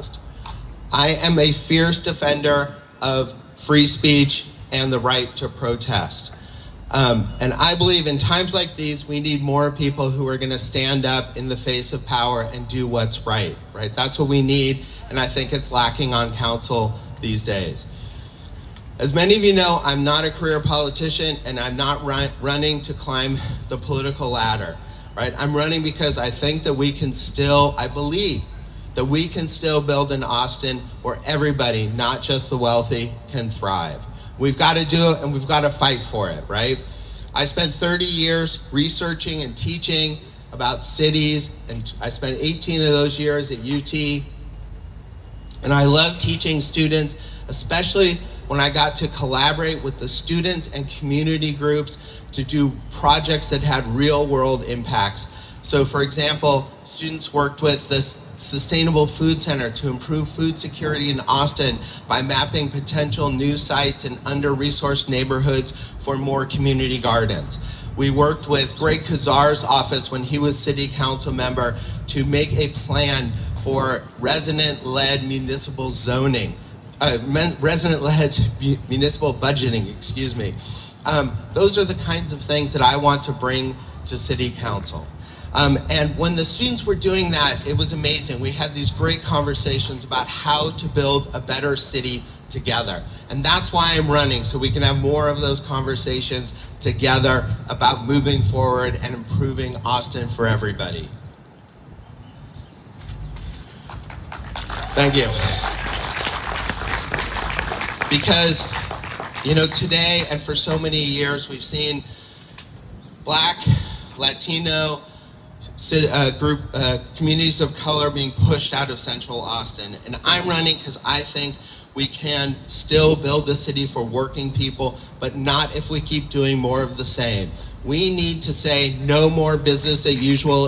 unionized. I am a fierce defender of free speech and the right to protest. And I believe in times like these, we need more people who are gonna stand up in the face of power and do what's right? That's what we need, and I think it's lacking on council these days. As many of you know, I'm not a career politician, and I'm not running to climb the political ladder, I'm running because I think that I believe that we can still build an Austin where everybody, not just the wealthy, can thrive. We've got to do it, and we've got to fight for it, I spent 30 years researching and teaching about cities, and I spent 18 of those years at UT. And I love teaching students, especially when I got to collaborate with the students and community groups to do projects that had real world impacts. So for example, students worked with this Sustainable Food Center to improve food security in Austin by mapping potential new sites in under-resourced neighborhoods for more community gardens. We worked with Greg Kazar's office when he was city council member to make a plan for resident-led municipal zoning, resident-led municipal budgeting, excuse me. Those are the kinds of things that I want to bring to city council. And when the students were doing that, it was amazing. We had these great conversations about how to build a better city together. And that's why I'm running, so we can have more of those conversations together about moving forward and improving Austin for everybody. Thank you. Because, today and for so many years, we've seen Black, Latino, communities of color being pushed out of Central Austin. And I'm running because I think we can still build a city for working people, but not if we keep doing more of the same. We need to say no more business as usual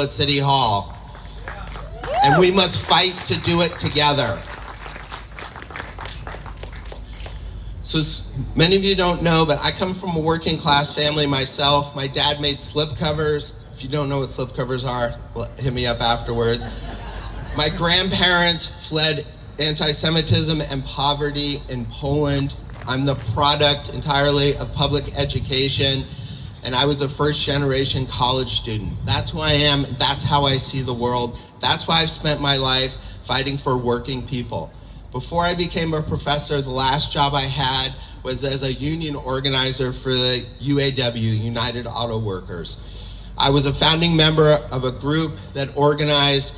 at City Hall. And we must fight to do it together. So many of you don't know, but I come from a working class family myself. My dad made slipcovers. If you don't know what slipcovers are, well, hit me up afterwards. My grandparents fled anti-Semitism and poverty in Poland. I'm the product entirely of public education, and I was a first-generation college student. That's who I am. That's how I see the world. That's why I've spent my life fighting for working people. Before I became a professor, the last job I had was as a union organizer for the UAW, United Auto Workers. I was a founding member of a group that organized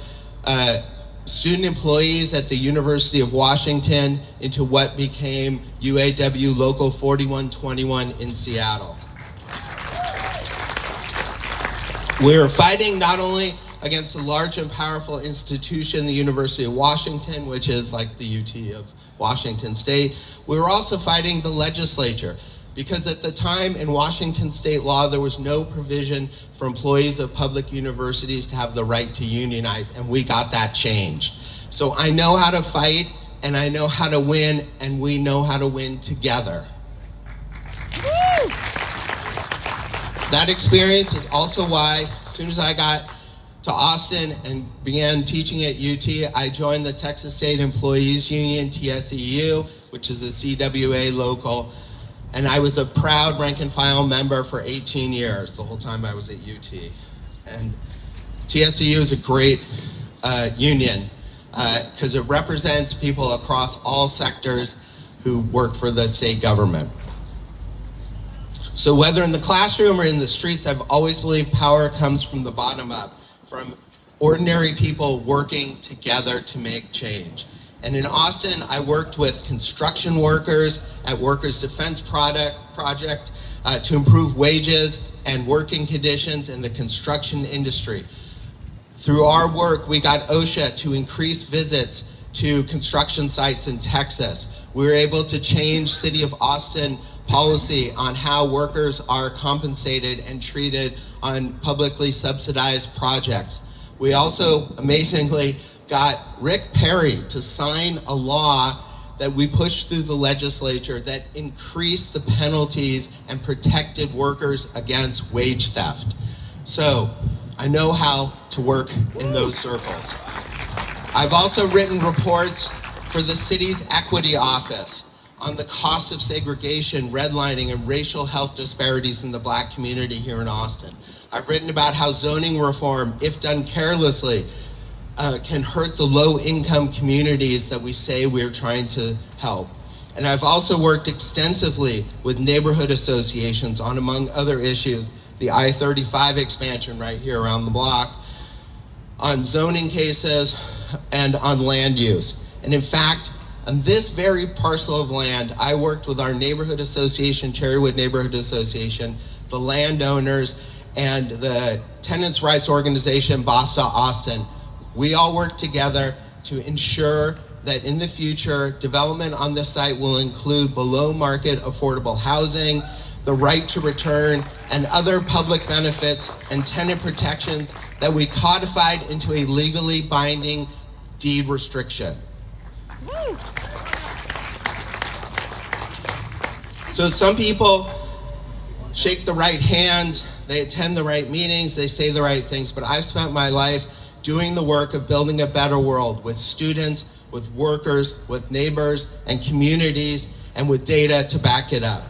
student employees at the University of Washington into what became UAW Local 4121 in Seattle. We were fighting not only against a large and powerful institution, the University of Washington, which is like the UT of Washington State. We were also fighting the legislature, because at the time in Washington state law, there was no provision for employees of public universities to have the right to unionize, and we got that changed. So I know how to fight, and I know how to win, and we know how to win together. Woo! That experience is also why, as soon as I got to Austin and began teaching at UT, I joined the Texas State Employees Union, TSEU, which is a CWA local, and I was a proud rank and file member for 18 years, the whole time I was at UT. And TSEU is a great union because it represents people across all sectors who work for the state government. So whether in the classroom or in the streets, I've always believed power comes from the bottom up, from ordinary people working together to make change. And in Austin, I worked with construction workers at Workers' Defense Project to improve wages and working conditions in the construction industry. Through our work, we got OSHA to increase visits to construction sites in Texas. We were able to change City of Austin policy on how workers are compensated and treated on publicly subsidized projects. We also, amazingly, got Rick Perry to sign a law that we pushed through the legislature that increased the penalties and protected workers against wage theft. So I know how to work in those circles. I've also written reports for the city's equity office on the cost of segregation, redlining, and racial health disparities in the Black community here in Austin. I've written about how zoning reform, if done carelessly, can hurt the low-income communities that we say we're trying to help. And I've also worked extensively with neighborhood associations on, among other issues, the I-35 expansion right here around the block, on zoning cases, and on land use. And in fact, on this very parcel of land, I worked with our neighborhood association, Cherrywood Neighborhood Association, the landowners, and the tenants' rights organization, BOSTA Austin. We all work together to ensure that in the future, development on this site will include below market affordable housing, the right to return, and other public benefits and tenant protections that we codified into a legally binding deed restriction. So some people shake the right hands, they attend the right meetings, they say the right things, but I've spent my life doing the work of building a better world with students, with workers, with neighbors and communities, and with data to back it up.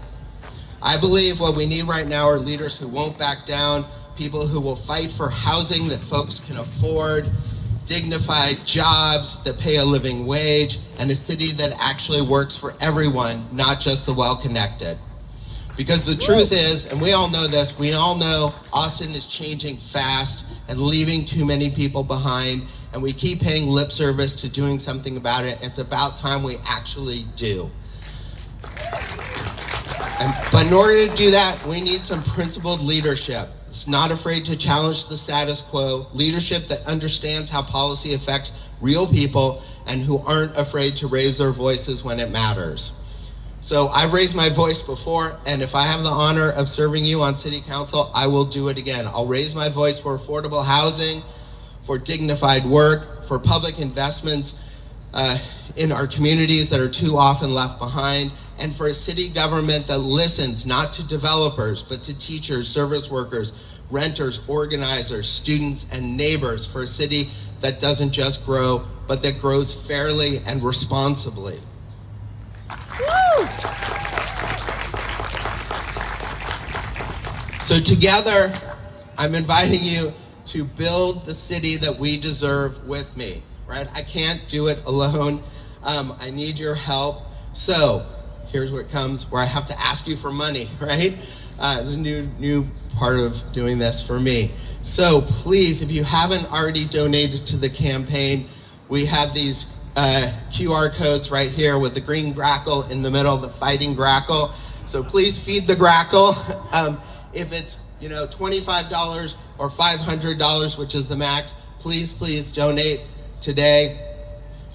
I believe what we need right now are leaders who won't back down, people who will fight for housing that folks can afford, dignified jobs that pay a living wage, and a city that actually works for everyone, not just the well-connected. Because the truth is, and we all know this, we all know Austin is changing fast and leaving too many people behind, and we keep paying lip service to doing something about it. It's about time we actually do. But in order to do that, we need some principled leadership. It's not afraid to challenge the status quo, leadership that understands how policy affects real people and who aren't afraid to raise their voices when it matters. So I've raised my voice before, and if I have the honor of serving you on City Council, I will do it again. I'll raise my voice for affordable housing, for dignified work, for public investments in our communities that are too often left behind, and for a city government that listens not to developers, but to teachers, service workers, renters, organizers, students, and neighbors, for a city that doesn't just grow, but that grows fairly and responsibly. Woo! So together, I'm inviting you to build the city that we deserve with me, right? I can't do it alone. I need your help. So here's what comes where I have to ask you for money, right? It's a new part of doing this for me. So please, if you haven't already donated to the campaign, we have these QR codes right here with the green grackle in the middle, the fighting grackle. So please feed the grackle. If it's $25 or $500, which is the max, please donate today.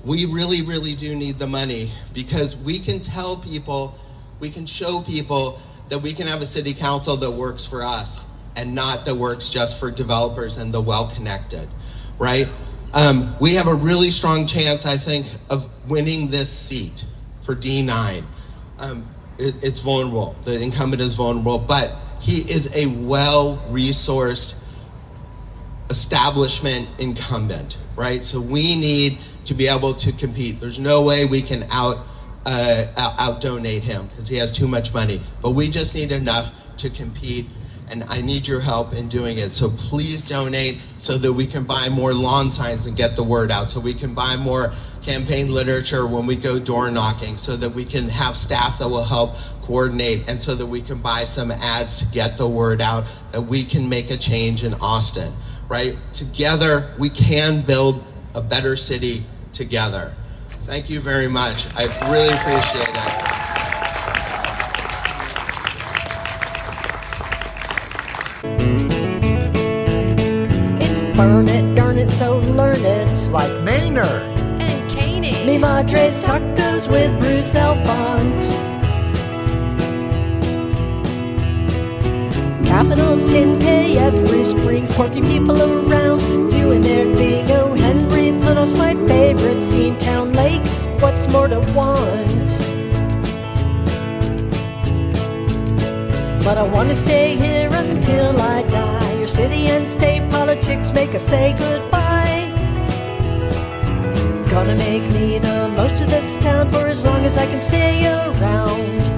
We really do need the money, because we can tell people, we can show people that we can have a city council that works for us and not that works just for developers and the well-connected, right? We have a really strong chance, I think, of winning this seat for D9. It's vulnerable. The incumbent is vulnerable, but he is a well-resourced establishment incumbent, right? So we need to be able to compete. There's no way we can out-donate him because he has too much money, but we just need enough to compete, and I need your help in doing it. So please donate so that we can buy more lawn signs and get the word out, so we can buy more campaign literature when we go door knocking, so that we can have staff that will help coordinate, and so that we can buy some ads to get the word out that we can make a change in Austin, right? Together, we can build a better city together. Thank you very much. I really appreciate it. It's burn it, darn it, so learn it. Like Maynard and Caney. Mi Madre's tacos with Bruce Alfont. Capital 10K every spring, quirky people around doing their thing. Oh, Henry Puno's my favorite scene. Town Lake, what's more to want? But I want to stay here until I die. Your city and state politics make us say goodbye. Gonna make me the most of this town for as long as I can stay around.